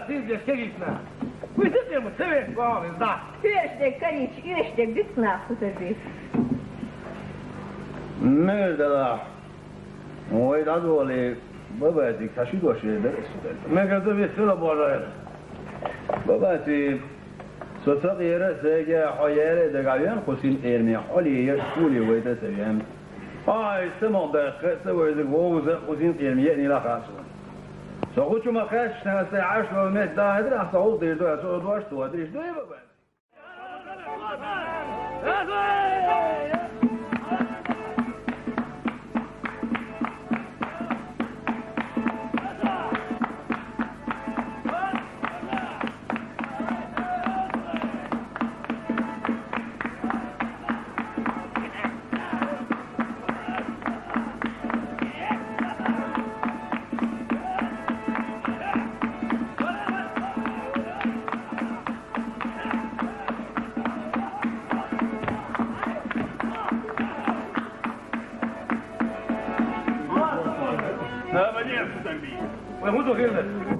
Silvia Scherifna. Uite-te, mă, să vezi cu oameni, da. Iește, cănici, iește, gâsna, puteți. Merda la. Oi da dole, bă băieți, ca și doșe de restul. Mergă să vezi la boală. Bă băieți, soțul era să ia hoiere de gavian cu sin ermi, holi e șuli uite să viem. Hai să mă dăcă, să vă zic vouă cu sin ermi ni la casă. Să hoću ma kaç tane se aşlo met da edra sa oldu do ya so do ashtu adrish do baba.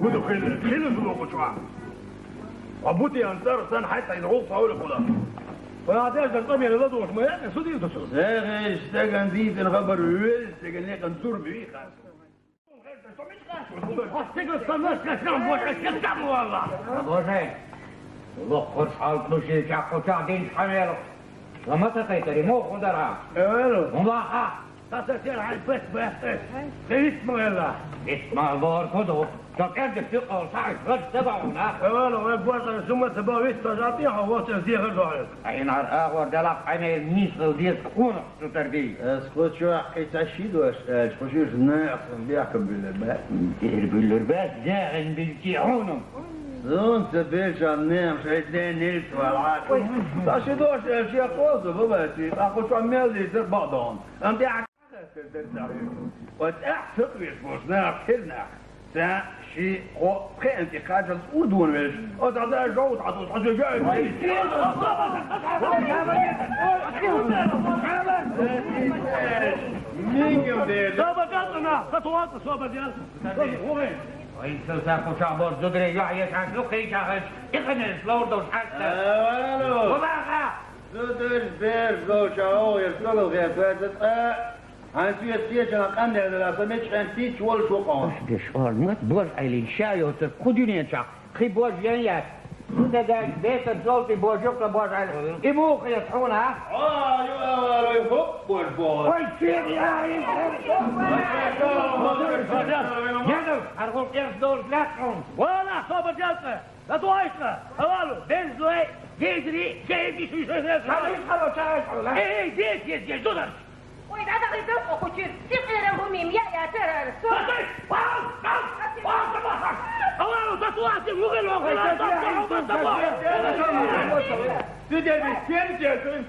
خذوا خلوا ذوقوا شوع ابوتي انصار سن حتى يدعوا صاول كلها وانا عايز الطبيعه اللي ضدوا مش ما سودي تصل Zeg stegen die in gabar wel stegen nek an turbi khas. استقل الصماس كسام وش كسام والله بوجه الله خرج حال بوجه جاكو تعدين حمير لما تقيتري مو خدرها Evelo. مضاحة تصير على البيت بس اسمه يلا اسمع البار خدو تقعد الثقة وصعد غد تبعونا Evelo بقول ثم تبغى يستجابي هو تنزيه الرجال اي نهار اغور دلق حمير نيس ودير تكون تتردي اسكت شو حكيت اشيد واش خوشيش ناس بيحكم بالباء. دير باللرباس داعن بالكيعونم Zon se beja nem شايدين نيت والعاد. تاشيدوش اشياء قوزه باباتي اخو شو عمال يصير بعضهم. انت وتأحسق يسبوش نار كلنا سا شيء هو بخي انت خاجز ودون ويش وتعطي جوت عطو جاي مين قبل صوبة جاتنا خطوات صوبة ديال وين وين سوساكو شعبور زدري يعيش عن لقي شاهد يقنس لوردو حتى الو وباقا زدر بير زو شاو يرسلوا غير فاتت Han syöttiäsen kannella se metsän tiit volsuqon. Deshvar not bor ayli shayo te khudunencha khiboj yanyak انت ده بيت الزوجي بوجوك لبوج على يموخ يطحونها يا يحب البوج والشيخ يا يدو أرغل كيف دول لكم ولا صوب الجلسة لا توايشنا أولو بنزلوا جيدري جيدي شو ايه ديك دولار وإذا هذا غير أخوتي سيبقى لهم يا ترى أولو تطوعتي مغل وغلا تدري كم جلسة